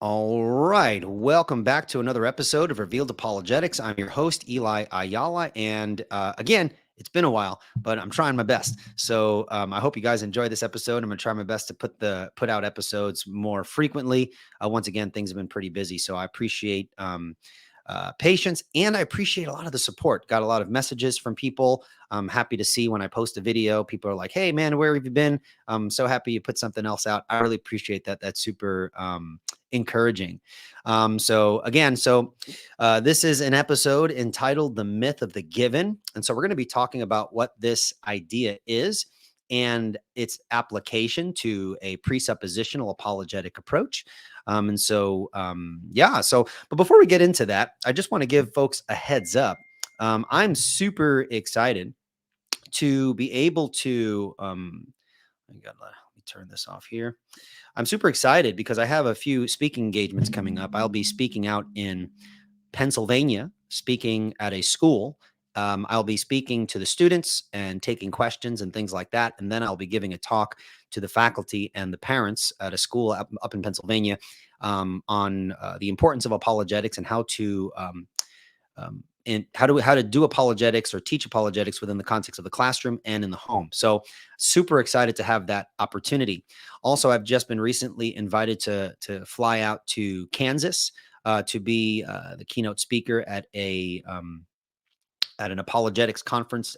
All right. Welcome back to another episode of Revealed Apologetics. I'm your host, Eli Ayala. And again, it's been a while, but I'm trying my best. So I hope you guys enjoy this episode. I'm going to try my best to put out episodes more frequently. Once again, things have been pretty busy. So I appreciate patience, and I appreciate a lot of the support. Got a lot of messages from people. I'm happy to see when I post a video, people are like, "Hey man, where have you been? I'm so happy you put something else out." I really appreciate that. That's super encouraging. This is an episode entitled "The Myth of the Given," and so we're going to be talking about what this idea is and its application to a presuppositional apologetic approach. But before we get into that, I just want to give folks a heads up. I'm super excited to be able to. Let me turn this off here. I'm super excited because I have a few speaking engagements coming up. I'll be speaking out in Pennsylvania, speaking at a school. I'll be speaking to the students and taking questions and things like that. And then I'll be giving a talk to the faculty and the parents at a school up in Pennsylvania on the importance of apologetics and how to how to do apologetics or teach apologetics within the context of the classroom and in the home. So super excited to have that opportunity. Also, I've just been recently invited to fly out to Kansas to be the keynote speaker at an apologetics conference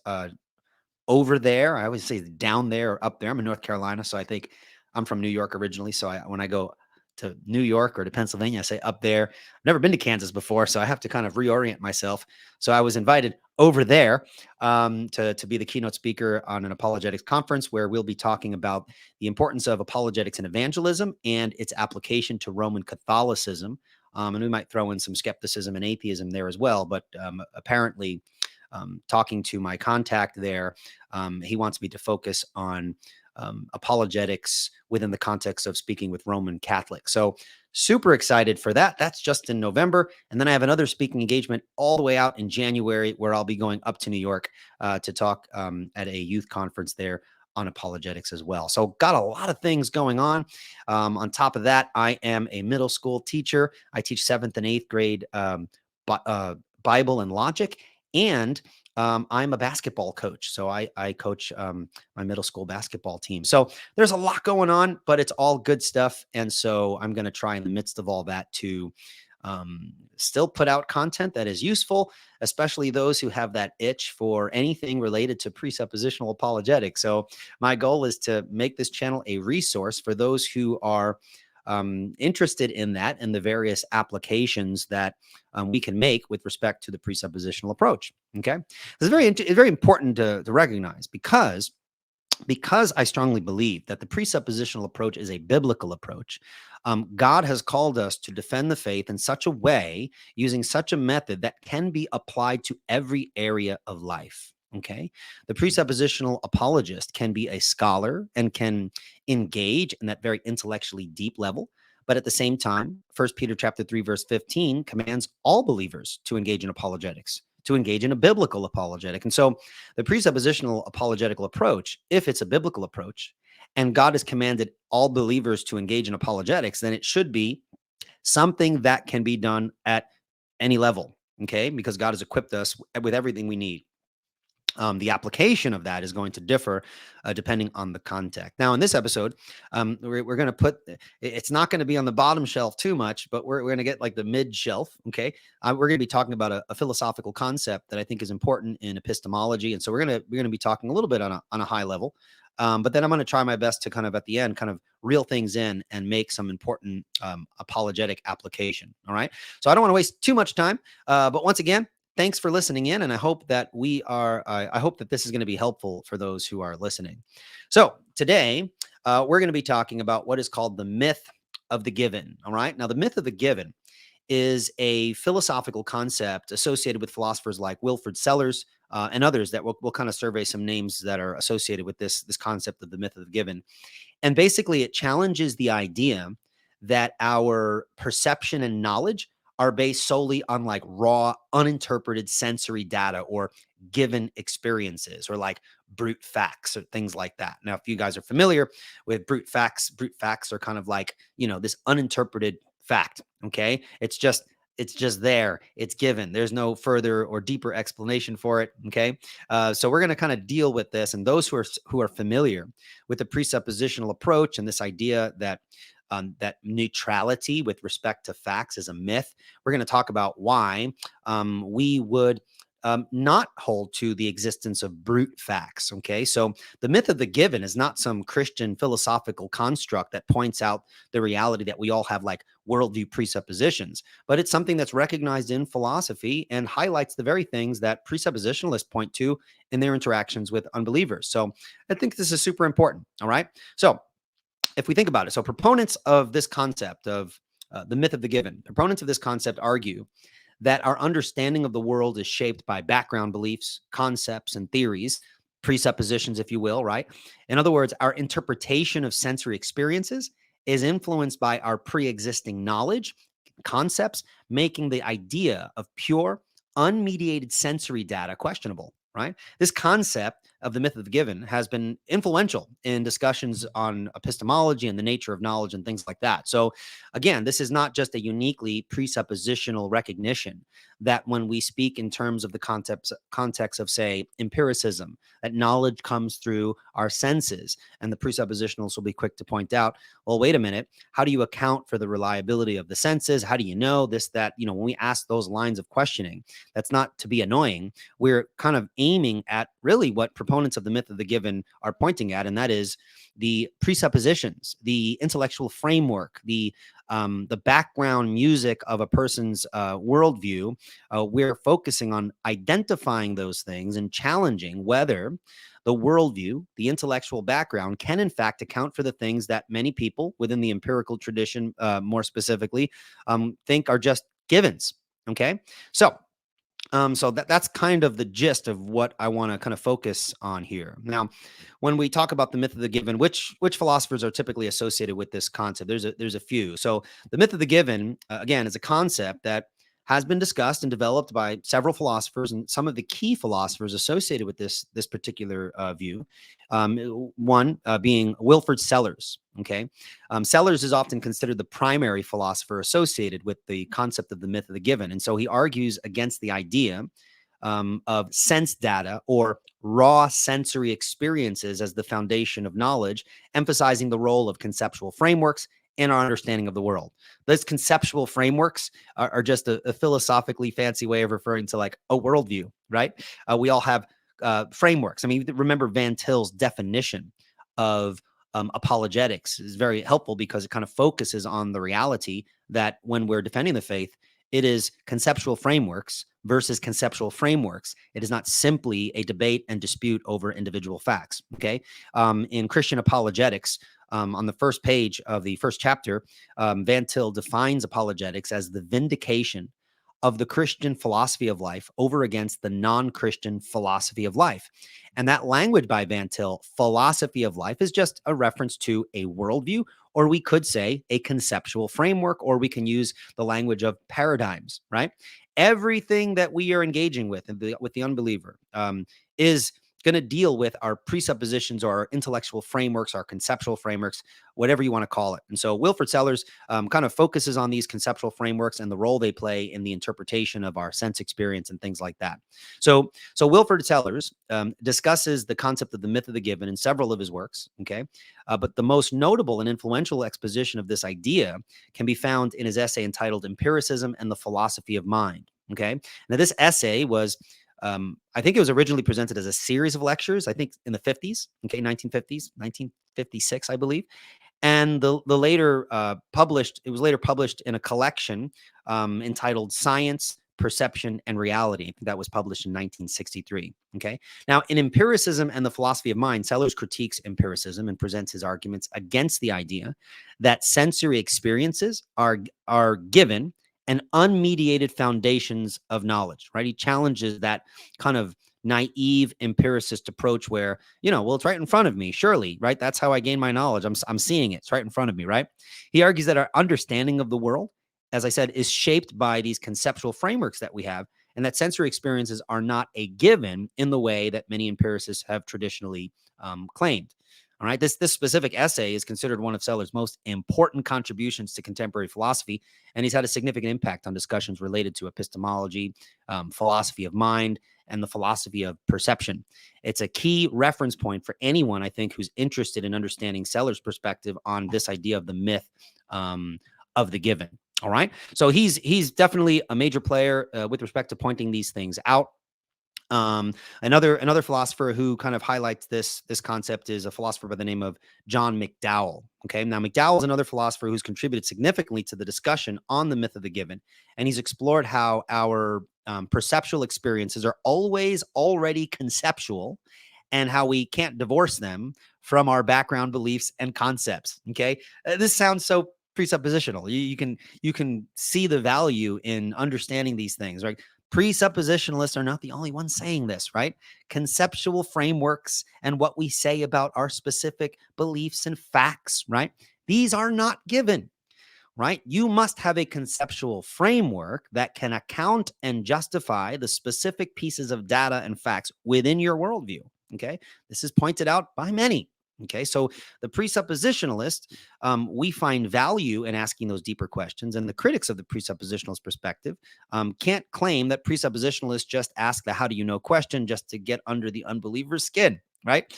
over there. I always say down there or up there. I'm in North Carolina, so I think I'm from New York originally. So when I go to New York or to Pennsylvania, I say up there. I've never been to Kansas before, so I have to kind of reorient myself. So I was invited over there to be the keynote speaker on an apologetics conference where we'll be talking about the importance of apologetics and evangelism and its application to Roman Catholicism. And we might throw in some skepticism and atheism there as well. But apparently, talking to my contact there, he wants me to focus on apologetics within the context of speaking with Roman Catholics. So super excited for that. That's just in November. And then I have another speaking engagement all the way out in January where I'll be going up to New York to talk at a youth conference there on apologetics as well. So got a lot of things going on. On top of that, I am a middle school teacher. I teach 7th and 8th grade Bible and logic. And I'm a basketball coach. So I coach my middle school basketball team. So there's a lot going on, but it's all good stuff. And so I'm going to try in the midst of all that to still put out content that is useful, especially those who have that itch for anything related to presuppositional apologetics. So my goal is to make this channel a resource for those who are interested in that and the various applications that we can make with respect to the presuppositional approach. Okay, it's very important to recognize because I strongly believe that the presuppositional approach is a biblical approach. God has called us to defend the faith in such a way, using such a method that can be applied to every area of life. Okay. The presuppositional apologist can be a scholar and can engage in that very intellectually deep level. But at the same time, 1 Peter chapter 3, verse 15 commands all believers to engage in apologetics, to engage in a biblical apologetic. And so the presuppositional apologetical approach, if it's a biblical approach, and God has commanded all believers to engage in apologetics, then it should be something that can be done at any level, okay? Because God has equipped us with everything we need. The application of that is going to differ depending on the context. Now, in this episode, we're going to put, it's not going to be on the bottom shelf too much, but we're going to get like the mid shelf. Okay. We're going to be talking about a philosophical concept that I think is important in epistemology. And so we're going to be talking a little bit on a high level. But then I'm going to try my best to kind of at the end, kind of reel things in and make some important apologetic application. All right. So I don't want to waste too much time. But once again, thanks for listening in, and I hope that I hope that this is going to be helpful for those who are listening. So today, we're going to be talking about what is called the myth of the given. All right. Now, the myth of the given is a philosophical concept associated with philosophers like Wilfrid Sellars and others that we'll kind of survey some names that are associated with this concept of the myth of the given. And basically, it challenges the idea that our perception and knowledge are based solely on like raw, uninterpreted sensory data or given experiences or like brute facts or things like that. Now, if you guys are familiar with brute facts are kind of like, this uninterpreted fact. Okay. It's just there. It's given. There's no further or deeper explanation for it. Okay. So we're going to kind of deal with this, and those who are familiar with the presuppositional approach and this idea that that neutrality with respect to facts is a myth. We're going to talk about why we would not hold to the existence of brute facts. Okay. So the myth of the given is not some Christian philosophical construct that points out the reality that we all have like worldview presuppositions, but it's something that's recognized in philosophy and highlights the very things that presuppositionalists point to in their interactions with unbelievers. So I think this is super important. All right. So if we think about it, so proponents of this concept of the myth of the given, proponents of this concept argue that our understanding of the world is shaped by background beliefs, concepts, and theories, presuppositions, if you will, right? In other words, our interpretation of sensory experiences is influenced by our pre existing knowledge, concepts, making the idea of pure, unmediated sensory data questionable, right? This concept of the myth of the given has been influential in discussions on epistemology and the nature of knowledge and things like that. So, again, this is not just a uniquely presuppositional recognition that when we speak in terms of the context of, say, empiricism, that knowledge comes through our senses. And the presuppositionals will be quick to point out, well, wait a minute, how do you account for the reliability of the senses? How do you know this, that, when we ask those lines of questioning, that's not to be annoying. We're kind of aiming at really what proponents of the myth of the given are pointing at, and that is the presuppositions, the intellectual framework, the background music of a person's worldview. We're focusing on identifying those things and challenging whether the worldview, the intellectual background, can in fact account for the things that many people within the empirical tradition, more specifically, think are just givens. Okay, so that's kind of the gist of what I want to kind of focus on here. Now, when we talk about the myth of the given, which philosophers are typically associated with this concept? There's a few. So the myth of the given, again, is a concept that has been discussed and developed by several philosophers, and some of the key philosophers associated with this particular view. One being Wilfrid Sellars. Okay, Sellars is often considered the primary philosopher associated with the concept of the myth of the given, and so he argues against the idea of sense data or raw sensory experiences as the foundation of knowledge, emphasizing the role of conceptual frameworks in our understanding of the world. Those conceptual frameworks are just a philosophically fancy way of referring to like a worldview, right? We all have frameworks. I mean, remember Van Til's definition of apologetics is very helpful because it kind of focuses on the reality that when we're defending the faith, it is conceptual frameworks versus conceptual frameworks. It is not simply a debate and dispute over individual facts. Okay. In Christian Apologetics, on the first page of the first chapter, Van Til defines apologetics as the vindication of the Christian philosophy of life over against the non-Christian philosophy of life. And that language by Van Til, philosophy of life, is just a reference to a worldview, or we could say a conceptual framework, or we can use the language of paradigms, right? Everything that we are engaging with the unbeliever is going to deal with our presuppositions or our intellectual frameworks, our conceptual frameworks, whatever you want to call it. And so Wilfrid Sellars kind of focuses on these conceptual frameworks and the role they play in the interpretation of our sense experience and things like that. So Wilfrid Sellars discusses the concept of the myth of the given in several of his works. Okay, but the most notable and influential exposition of this idea can be found in his essay entitled "Empiricism and the Philosophy of Mind." Okay, now this essay was I think it was originally presented as a series of lectures, I think in the 50s, okay, 1950s, 1956, I believe. And it was later published in a collection entitled Science, Perception, and Reality. I think that was published in 1963. Okay. Now, in Empiricism and the Philosophy of Mind, Sellars critiques empiricism and presents his arguments against the idea that sensory experiences are given and unmediated foundations of knowledge, right? He challenges that kind of naive empiricist approach where, well, it's right in front of me, surely, right? That's how I gain my knowledge. I'm seeing it. It's right in front of me, right? He argues that our understanding of the world, as I said, is shaped by these conceptual frameworks that we have, and that sensory experiences are not a given in the way that many empiricists have traditionally claimed. All right. This specific essay is considered one of Sellars' most important contributions to contemporary philosophy, and he's had a significant impact on discussions related to epistemology, philosophy of mind, and the philosophy of perception. It's a key reference point for anyone, I think, who's interested in understanding Sellars' perspective on this idea of the myth of the given. All right. So he's definitely a major player with respect to pointing these things out. Another philosopher who kind of highlights this concept is a philosopher by the name of John McDowell. Okay, now McDowell is another philosopher who's contributed significantly to the discussion on the myth of the given, and he's explored how our perceptual experiences are always already conceptual, and how we can't divorce them from our background beliefs and concepts. Okay, this sounds so presuppositional. You can see the value in understanding these things, right? Presuppositionalists are not the only ones saying this, right? Conceptual frameworks and what we say about our specific beliefs and facts, right? These are not given, right? You must have a conceptual framework that can account and justify the specific pieces of data and facts within your worldview, okay? This is pointed out by many. Okay, so the presuppositionalist, we find value in asking those deeper questions, and the critics of the presuppositionalist perspective can't claim that presuppositionalists just ask the "how do you know" question just to get under the unbeliever's skin, right?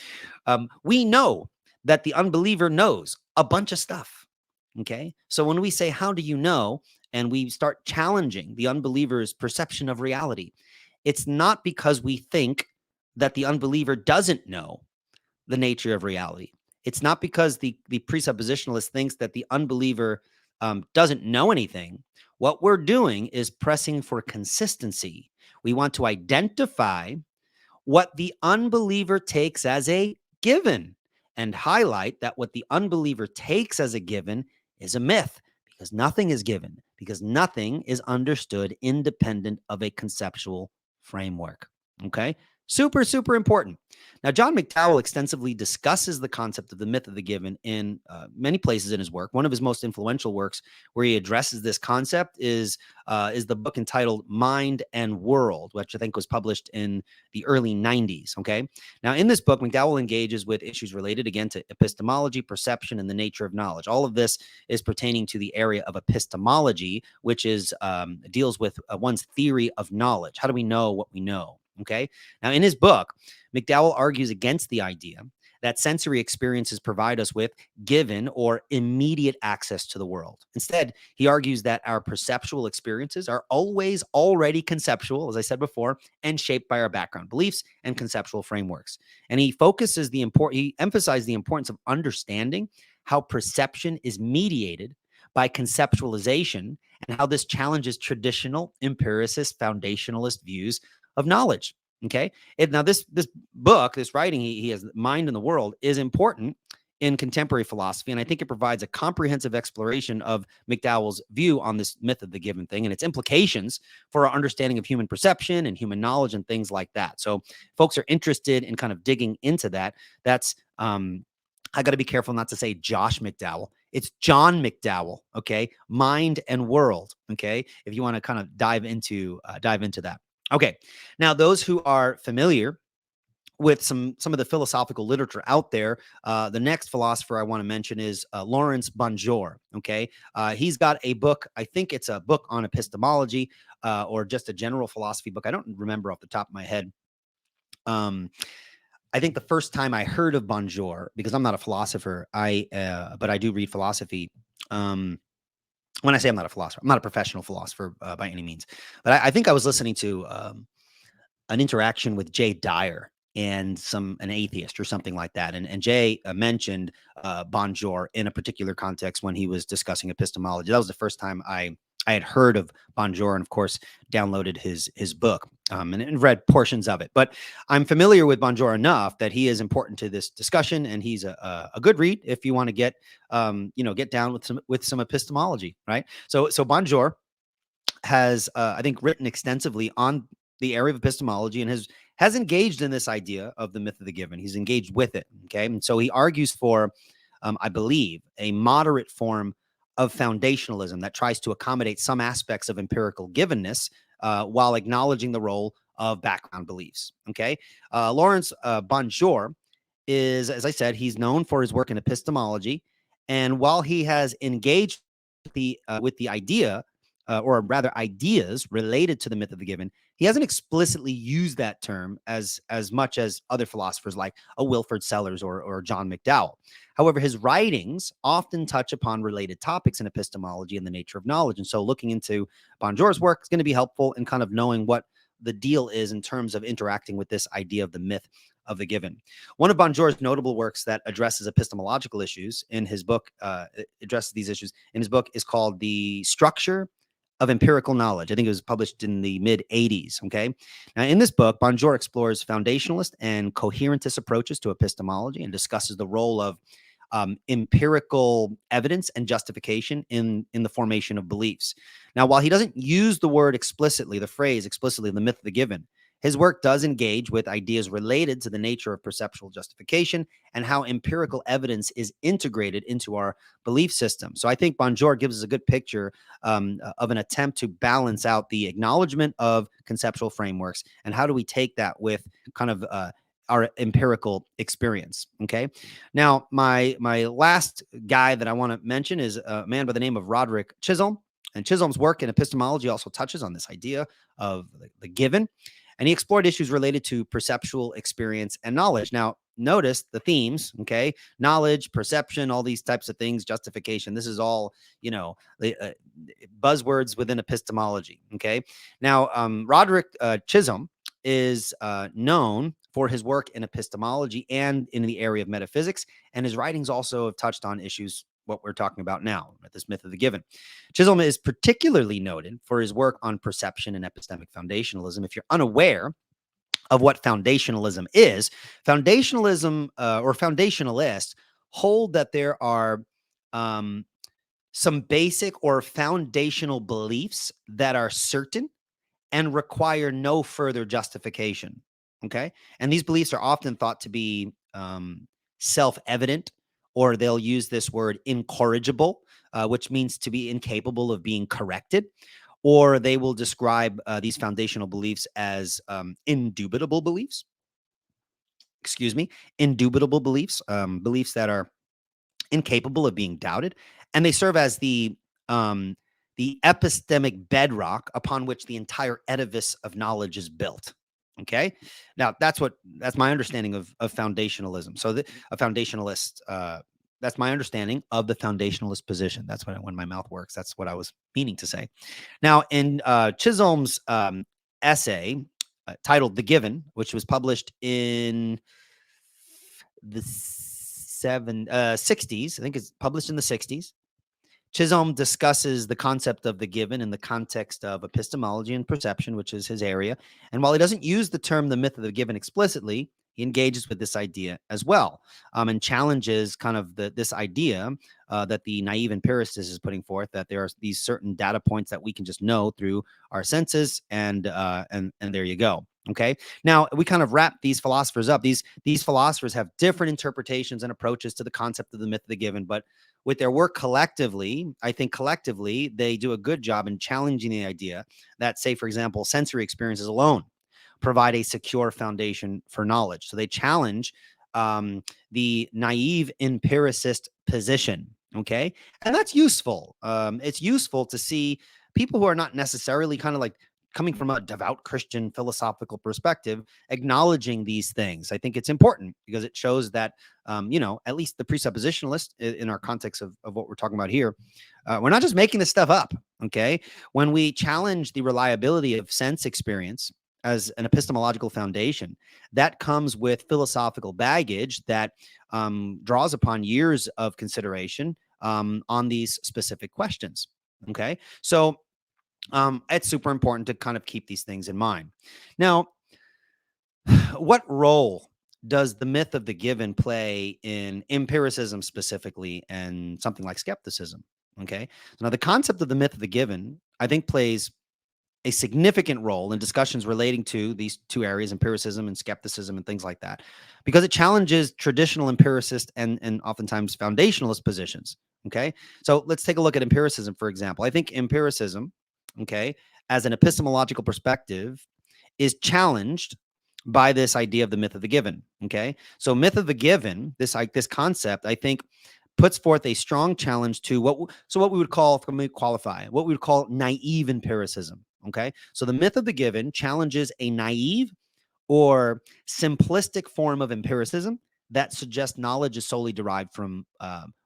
We know that the unbeliever knows a bunch of stuff. Okay, so when we say "how do you know" and we start challenging the unbeliever's perception of reality, it's not because we think that the unbeliever doesn't know the nature of reality. It's not because the presuppositionalist thinks that the unbeliever doesn't know anything. What we're doing is pressing for consistency. We want to identify what the unbeliever takes as a given and highlight that what the unbeliever takes as a given is a myth, because nothing is given, because nothing is understood independent of a conceptual framework. Okay? Super, super important. Now, John McDowell extensively discusses the concept of the myth of the given in many places in his work. One of his most influential works where he addresses this concept is the book entitled Mind and World, which I think was published in the early 90s. Okay. Now, in this book, McDowell engages with issues related, again, to epistemology, perception, and the nature of knowledge. All of this is pertaining to the area of epistemology, which is deals with one's theory of knowledge. How do we know what we know? Okay. Now, in his book, McDowell argues against the idea that sensory experiences provide us with given or immediate access to the world. Instead, he argues that our perceptual experiences are always already conceptual, as I said before, and shaped by our background beliefs and conceptual frameworks. And he emphasizes the importance of understanding how perception is mediated by conceptualization and how this challenges traditional empiricist foundationalist views of knowledge. Okay. Now this book, this writing he has, Mind in the World, is important in contemporary philosophy. And I think it provides a comprehensive exploration of McDowell's view on this myth of the given thing and its implications for our understanding of human perception and human knowledge and things like that. So folks are interested in kind of digging into that. That's I got to be careful not to say Josh McDowell. It's John McDowell. Okay. Mind and World. Okay. If you want to kind of dive into that. Okay, now those who are familiar with some of the philosophical literature out there, the next philosopher I want to mention is Lawrence Bonjour. Okay, he's got a book. I think it's a book on epistemology or just a general philosophy book. I don't remember off the top of my head. I think the first time I heard of Bonjour, because I'm not a philosopher, but I do read philosophy. When I say I'm not a philosopher, I'm not a professional philosopher by any means, but I think I was listening to an interaction with Jay Dyer and an atheist or something like that. And Jay mentioned Bonjour in a particular context when he was discussing epistemology. That was the first time I had heard of Bonjour, and of course downloaded his book and read portions of it. But I'm familiar with Bonjour enough that he is important to this discussion, and he's a good read if you want to get down with some epistemology, right? So Bonjour has I think written extensively on the area of epistemology and has engaged in this idea of the myth of the given. He's engaged with it. Okay, and so he argues for, I believe, a moderate form of foundationalism that tries to accommodate some aspects of empirical givenness while acknowledging the role of background beliefs. Okay, Lawrence Bonjour is, as I said, he's known for his work in epistemology. And while he has engaged with the idea, or rather ideas related to the myth of the given, he hasn't explicitly used that term as much as other philosophers like a Wilfrid Sellars or John McDowell. However, his writings often touch upon related topics in epistemology and the nature of knowledge. And so looking into Bonjour's work is going to be helpful in kind of knowing what the deal is in terms of interacting with this idea of the myth of the given. One of Bonjour's notable works that addresses epistemological issues in his book, addresses these issues in his book, is called The Structure of Empirical Knowledge. I think it was published in the mid 80s. Okay. Now, in this book, Bonjour explores foundationalist and coherentist approaches to epistemology and discusses the role of empirical evidence and justification in the formation of beliefs. Now, while he doesn't use the word explicitly, the phrase explicitly, the myth of the given, his work does engage with ideas related to the nature of perceptual justification and how empirical evidence is integrated into our belief system. So I think Bonjour gives us a good picture of an attempt to balance out the acknowledgement of conceptual frameworks and how do we take that with kind of our empirical experience. Okay. Now, my last guy that I want to mention is a man by the name of Roderick Chisholm. And Chisholm's work in epistemology also touches on this idea of the given. And he explored issues related to perceptual experience and knowledge. Now, notice the themes, okay? Knowledge, perception, all these types of things, justification. This is all, buzzwords within epistemology, okay? Now, Roderick Chisholm is known for his work in epistemology and in the area of metaphysics, and his writings also have touched on issues what we're talking about now, this myth of the given. Chisholm is particularly noted for his work on perception and epistemic foundationalism. If you're unaware of what foundationalism is, foundationalism or foundationalists hold that there are some basic or foundational beliefs that are certain and require no further justification. Okay. And these beliefs are often thought to be self-evident, or they'll use this word incorrigible, which means to be incapable of being corrected, or they will describe these foundational beliefs as indubitable beliefs. Excuse me, indubitable beliefs, beliefs that are incapable of being doubted, and they serve as the epistemic bedrock upon which the entire edifice of knowledge is built. Okay, now that's my understanding of foundationalism. So a foundationalist, that's my understanding of the foundationalist position. That's when my mouth works. That's what I was meaning to say. Now, in Chisholm's essay titled "The Given," which was published in the 60s, I think it's published in the 60s. Chisholm discusses the concept of the given in the context of epistemology and perception, which is his area. And while he doesn't use the term the myth of the given explicitly, he engages with this idea as well, and challenges kind of this idea that the naive empiricist is putting forth, that there are these certain data points that we can just know through our senses, and there you go. Okay. Now we kind of wrap these philosophers up. These philosophers have different interpretations and approaches to the concept of the myth of the given, but with their work collectively, I think collectively they do a good job in challenging the idea that, say, for example, sensory experiences alone provide a secure foundation for knowledge. So they challenge the naive empiricist position. Okay. And that's useful. It's useful to see people who are not necessarily kind of like coming from a devout Christian philosophical perspective, acknowledging these things. I think it's important because it shows that, at least the presuppositionalist in our context of what we're talking about here, we're not just making this stuff up. Okay. When we challenge the reliability of sense experience as an epistemological foundation, that comes with philosophical baggage that draws upon years of consideration on these specific questions. Okay. So it's super important to kind of keep these things in mind. Now, what role does the myth of the given play in empiricism specifically and something like skepticism? Okay. So now the concept of the myth of the given, I think, plays a significant role in discussions relating to these two areas, empiricism and skepticism and things like that, because it challenges traditional empiricist and oftentimes foundationalist positions. Okay. So let's take a look at empiricism, for example. I think empiricism, okay, as an epistemological perspective, is challenged by this idea of the myth of the given. Okay, so myth of the given, this concept, I think, puts forth a strong challenge to what we would call, let me qualify, what we would call naive empiricism. Okay, so the myth of the given challenges a naive or simplistic form of empiricism that suggests knowledge is solely derived from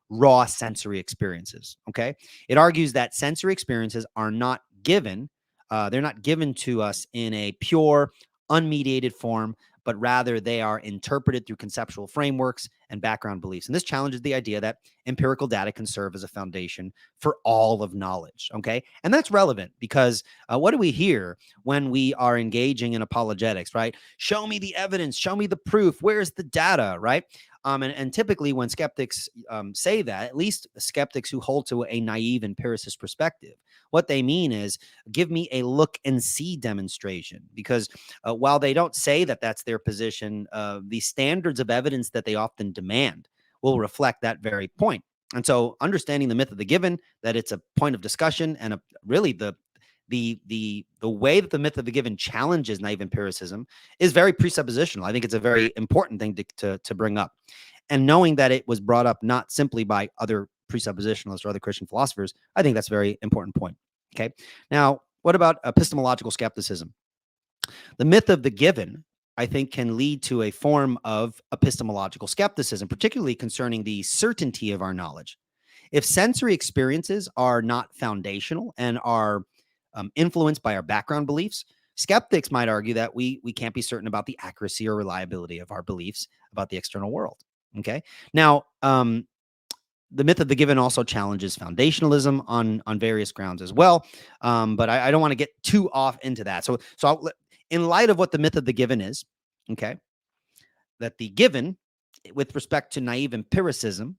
raw sensory experiences. Okay, it argues that sensory experiences are not given; they're not given to us in a pure, unmediated form, but rather they are interpreted through conceptual frameworks and background beliefs. And this challenges the idea that empirical data can serve as a foundation for all of knowledge. Okay, and that's relevant because what do we hear when we are engaging in apologetics? Right? Show me the evidence, show me the proof, where's the data, right? And typically when skeptics say that, at least skeptics who hold to a naive empiricist perspective, what they mean is give me a look and see demonstration. Because while they don't say that that's their position, the standards of evidence that they often demand will reflect that very point. And so understanding the myth of the given, that it's a point of discussion and really the way that the myth of the given challenges naive empiricism is very presuppositional. I think it's a very important thing to bring up. And knowing that it was brought up not simply by other presuppositionalists or other Christian philosophers, I think that's a very important point. Okay. Now, what about epistemological skepticism? The myth of the given, I think, can lead to a form of epistemological skepticism, particularly concerning the certainty of our knowledge. If sensory experiences are not foundational and are influenced by our background beliefs, skeptics might argue that we can't be certain about the accuracy or reliability of our beliefs about the external world. Okay. Now, the myth of the given also challenges foundationalism on various grounds as well, but I don't want to get too off into that. So in light of what the myth of the given is, okay, that the given, with respect to naive empiricism,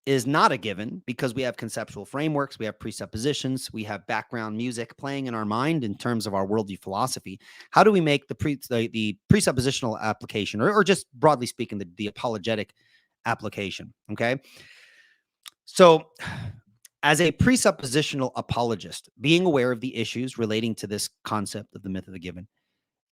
is not a given because we have conceptual frameworks, we have presuppositions, we have background music playing in our mind in terms of our worldview philosophy. How do we make the presuppositional application, or just broadly speaking, the apologetic application? Okay. So, as a presuppositional apologist, being aware of the issues relating to this concept of the myth of the given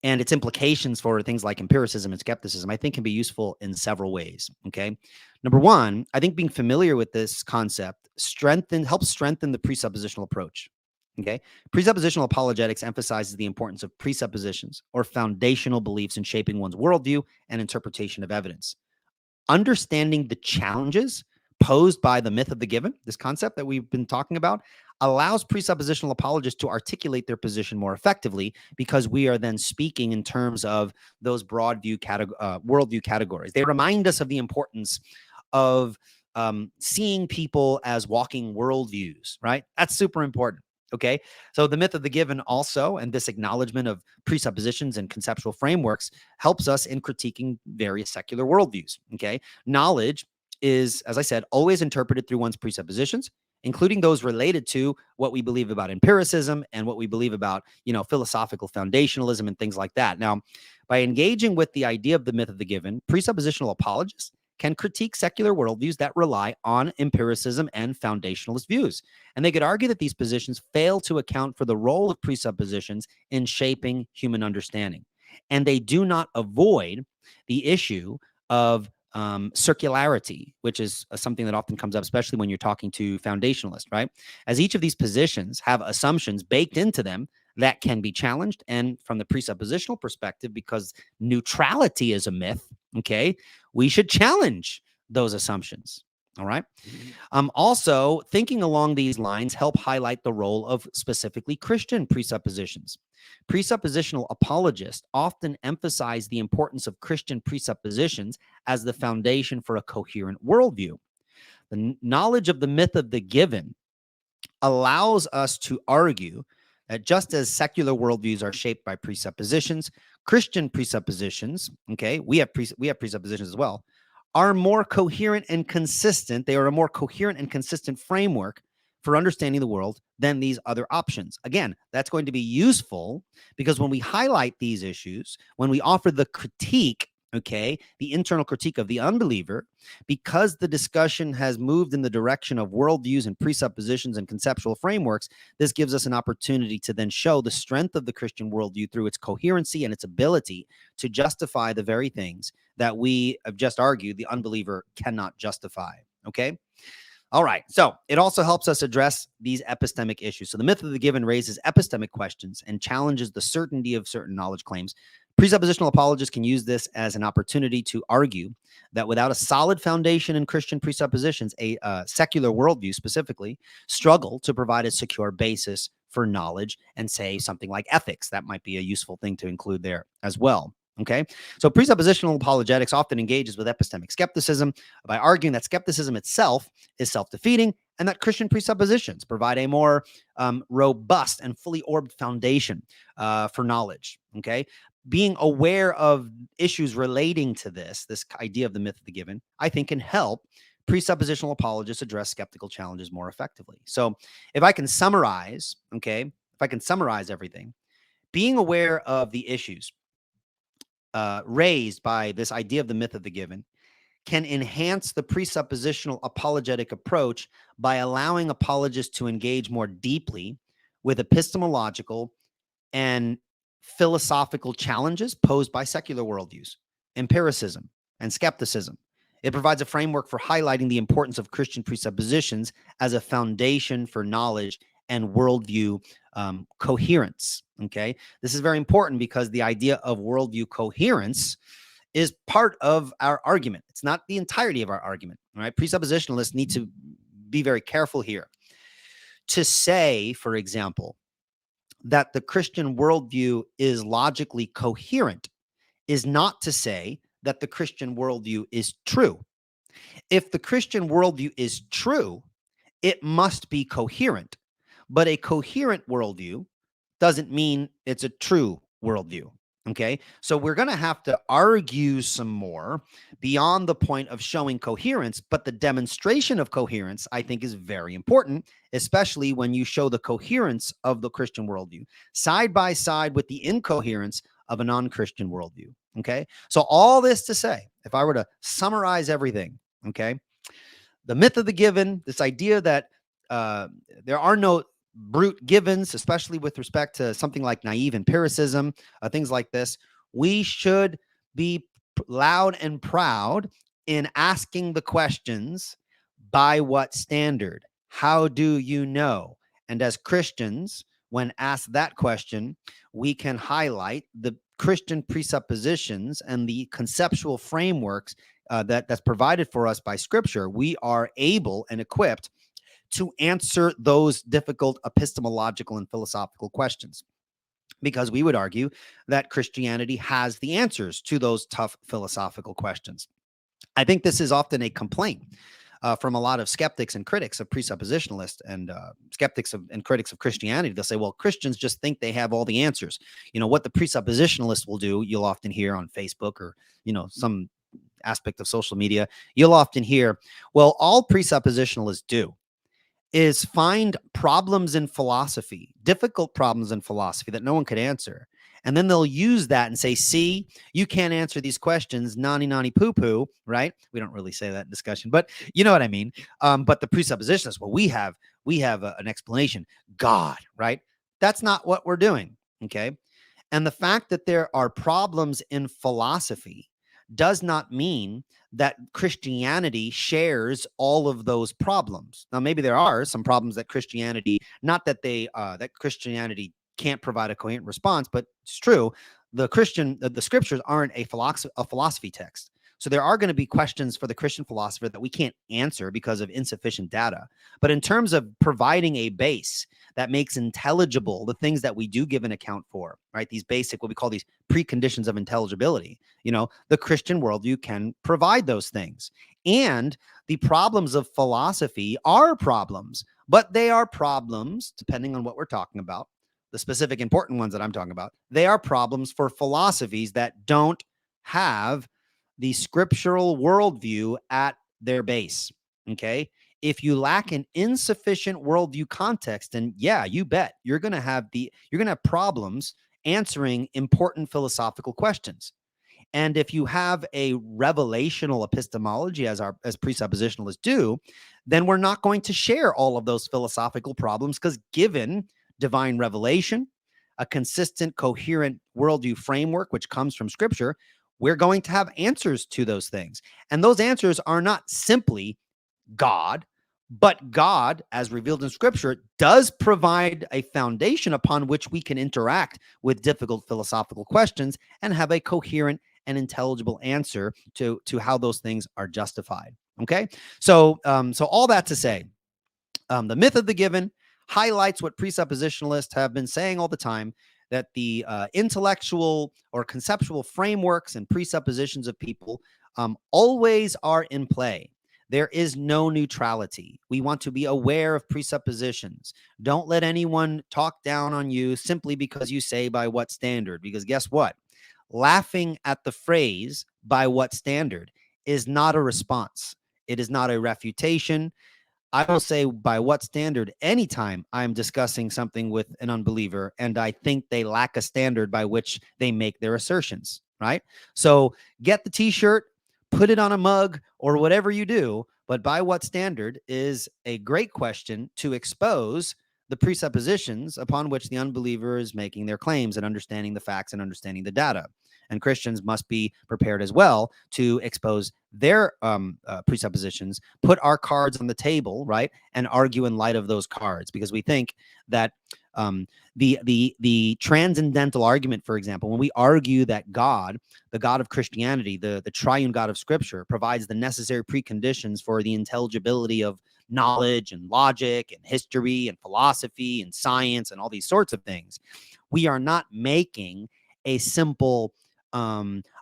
and its implications for things like empiricism and skepticism, I think can be useful in several ways. Okay. Number one, I think being familiar with this concept helps strengthen the presuppositional approach. Okay. Presuppositional apologetics emphasizes the importance of presuppositions or foundational beliefs in shaping one's worldview and interpretation of evidence. Understanding the challenges posed by the myth of the given, this concept that we've been talking about, allows presuppositional apologists to articulate their position more effectively because we are then speaking in terms of those broad worldview categories. They remind us of the importance of seeing people as walking worldviews, right? That's super important. Okay. So the myth of the given also, and this acknowledgement of presuppositions and conceptual frameworks, helps us in critiquing various secular worldviews. Okay. Knowledge is, as I said, always interpreted through one's presuppositions, including those related to what we believe about empiricism and what we believe about, philosophical foundationalism and things like that. Now, by engaging with the idea of the myth of the given, presuppositional apologists can critique secular worldviews that rely on empiricism and foundationalist views. And they could argue that these positions fail to account for the role of presuppositions in shaping human understanding. And they do not avoid the issue of circularity, which is something that often comes up, especially when you're talking to foundationalists, right? As each of these positions have assumptions baked into them that can be challenged. And from the presuppositional perspective, because neutrality is a myth, okay, we should challenge those assumptions. All right. Also, thinking along these lines help highlight the role of specifically Christian presuppositions. Presuppositional apologists often emphasize the importance of Christian presuppositions as the foundation for a coherent worldview. The knowledge of the myth of the given allows us to argue that just as secular worldviews are shaped by presuppositions, Christian presuppositions, okay, we have presuppositions as well, are more coherent and consistent. They are a more coherent and consistent framework for understanding the world than these other options. Again, that's going to be useful because when we highlight these issues, when we offer the critique okay, the internal critique of the unbeliever, because the discussion has moved in the direction of worldviews and presuppositions and conceptual frameworks, this gives us an opportunity to then show the strength of the Christian worldview through its coherency and its ability to justify the very things that we have just argued the unbeliever cannot justify, okay? All right. So it also helps us address these epistemic issues. So the myth of the given raises epistemic questions and challenges the certainty of certain knowledge claims. Presuppositional apologists can use this as an opportunity to argue that without a solid foundation in Christian presuppositions, a secular worldview specifically struggle to provide a secure basis for knowledge and say something like ethics. That might be a useful thing to include there as well. Okay. So presuppositional apologetics often engages with epistemic skepticism by arguing that skepticism itself is self-defeating and that Christian presuppositions provide a more robust and fully orbed foundation for knowledge. Okay. Being aware of issues relating to this idea of the myth of the given, I think can help presuppositional apologists address skeptical challenges more effectively. So if I can summarize, okay, if I can summarize everything, being aware of the issues raised by this idea of the myth of the given can enhance the presuppositional apologetic approach by allowing apologists to engage more deeply with epistemological and philosophical challenges posed by secular worldviews, empiricism, and skepticism. It provides a framework for highlighting the importance of Christian presuppositions as a foundation for knowledge and worldview coherence. Okay, this is very important because the idea of worldview coherence is part of our argument. It's not the entirety of our argument. All right, presuppositionalists need to be very careful here. To say, for example, that the Christian worldview is logically coherent is not to say that the Christian worldview is true. If the Christian worldview is true, it must be coherent. But a coherent worldview doesn't mean it's a true worldview. Okay, so we're going to have to argue some more beyond the point of showing coherence, but the demonstration of coherence, I think, is very important, especially when you show the coherence of the Christian worldview side by side with the incoherence of a non-Christian worldview. Okay, so all this to say, if I were to summarize everything, okay, the myth of the given, this idea that there are no brute givens, especially with respect to something like naive empiricism, things like this. We should be loud and proud in asking the questions, by what standard? How do you know? And as Christians, when asked that question, we can highlight the Christian presuppositions and the conceptual frameworks that's provided for us by Scripture. We are able and equipped to answer those difficult epistemological and philosophical questions, because we would argue that Christianity has the answers to those tough philosophical questions. I think this is often a complaint from a lot of skeptics and critics of presuppositionalists and skeptics and critics of Christianity. They'll say, well, Christians just think they have all the answers. You know, what the presuppositionalists will do, you'll often hear on Facebook or, you know, some aspect of social media, you'll often hear, well, all presuppositionalists do is find problems in philosophy, difficult problems in philosophy that no one could answer. And then they'll use that and say, see, you can't answer these questions, nani poo-poo, right? We don't really say that in discussion, but you know what I mean? But the presuppositionalists, well, we have an explanation, God, right? That's not what we're doing, okay? And the fact that there are problems in philosophy does not mean that Christianity shares all of those problems. Now, maybe there are some problems that Christianity, not that that Christianity can't provide a coherent response, but it's true. The scriptures aren't a philosophy text. So there are going to be questions for the Christian philosopher that we can't answer because of insufficient data. But in terms of providing a base that makes intelligible the things that we do give an account for, right? These basic, what we call these preconditions of intelligibility, you know, the Christian worldview can provide those things. And the problems of philosophy are problems, but they are problems, depending on what we're talking about, the specific important ones that I'm talking about, they are problems for philosophies that don't have the scriptural worldview at their base. Okay. If you lack an insufficient worldview context, then yeah, you bet you're going to have problems answering important philosophical questions. And if you have a revelational epistemology, as presuppositionalists do, then we're not going to share all of those philosophical problems, because given divine revelation, a consistent, coherent worldview framework, which comes from Scripture, we're going to have answers to those things. And those answers are not simply God, but God, as revealed in Scripture, does provide a foundation upon which we can interact with difficult philosophical questions and have a coherent and intelligible answer to how those things are justified. Okay, so all that to say, the myth of the given highlights what presuppositionalists have been saying all the time, that the intellectual or conceptual frameworks and presuppositions of people always are in play. There is no neutrality. We want to be aware of presuppositions. Don't let anyone talk down on you simply because you say by what standard, because guess what? Laughing at the phrase by what standard is not a response. It is not a refutation. I will say by what standard anytime I'm discussing something with an unbeliever and I think they lack a standard by which they make their assertions, right? So get the t-shirt, put it on a mug or whatever you do, but by what standard is a great question to expose the presuppositions upon which the unbeliever is making their claims and understanding the facts and understanding the data. And Christians must be prepared as well to expose their presuppositions, put our cards on the table, right, and argue in light of those cards, because we think that the transcendental argument, for example, when we argue that God, the God of Christianity, the triune God of Scripture, provides the necessary preconditions for the intelligibility of knowledge and logic and history and philosophy and science and all these sorts of things, we are not making a simple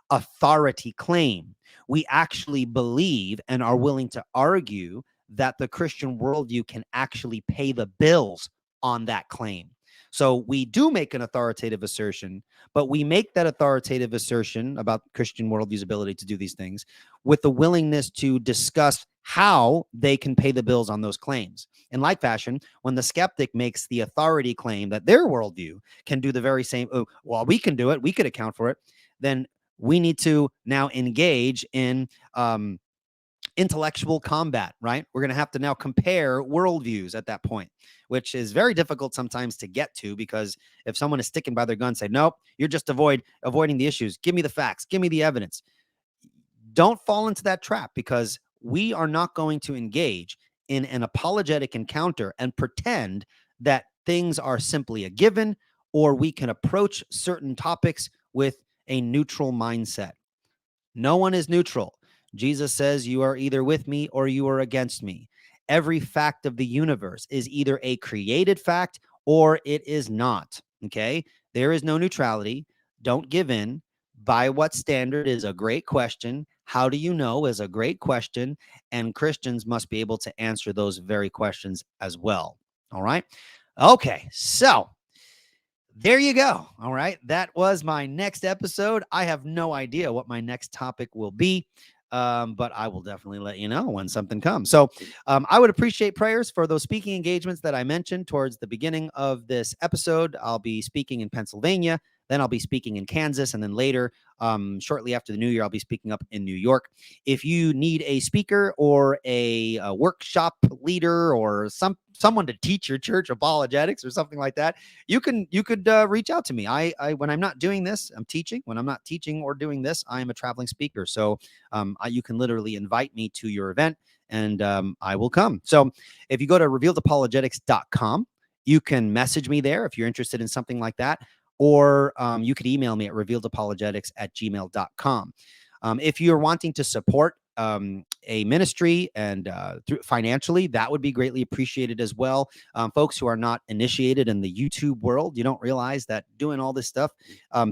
authority claim. We actually believe and are willing to argue that the Christian worldview can actually pay the bills on that claim. So we do make an authoritative assertion, but we make that authoritative assertion about Christian worldview's ability to do these things with the willingness to discuss how they can pay the bills on those claims. In like fashion, when the skeptic makes the authority claim that their worldview can do the very same, oh, well, we can do it, we could account for it, then we need to now engage in intellectual combat, right? We're going to have to now compare worldviews at that point, which is very difficult sometimes to get to, because if someone is sticking by their gun, say, nope, you're just avoiding the issues. Give me the facts. Give me the evidence. Don't fall into that trap, because we are not going to engage in an apologetic encounter and pretend that things are simply a given, or we can approach certain topics with a neutral mindset. No one is neutral. Jesus says, you are either with me or you are against me. Every fact of the universe is either a created fact or it is not. Okay? There is no neutrality. Don't give in. By what standard is a great question. How do you know is a great question. And Christians must be able to answer those very questions as well. All right? Okay. So there you go. All right. That was my next episode. I have no idea what my next topic will be, but I will definitely let you know when something comes. So I would appreciate prayers for those speaking engagements that I mentioned towards the beginning of this episode. I'll be speaking in Pennsylvania. Then I'll be speaking in Kansas. And then later, shortly after the new year, I'll be speaking up in New York. If you need a speaker or a workshop leader or someone to teach your church apologetics or something like that, you could reach out to me. I when I'm not doing this, I'm teaching. When I'm not teaching or doing this, I'm a traveling speaker. So you can literally invite me to your event and I will come. So if you go to revealedapologetics.com, you can message me there if you're interested in something like that. Or you could email me at revealedapologetics@gmail.com. If you're wanting to support a ministry and financially, that would be greatly appreciated as well. Folks who are not initiated in the YouTube world, you don't realize that doing all this stuff,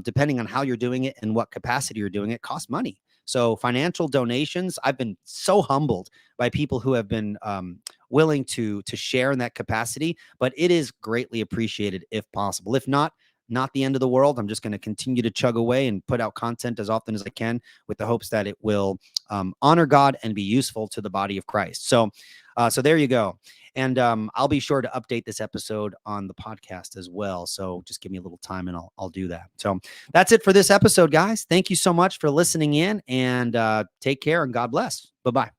depending on how you're doing it and what capacity you're doing it, costs money. So financial donations, I've been so humbled by people who have been willing to share in that capacity, but it is greatly appreciated if possible. If not the end of the world. I'm just going to continue to chug away and put out content as often as I can with the hopes that it will honor God and be useful to the body of Christ. So So there you go. And I'll be sure to update this episode on the podcast as well. So just give me a little time and I'll do that. So that's it for this episode, guys. Thank you so much for listening in, and take care and God bless. Bye-bye.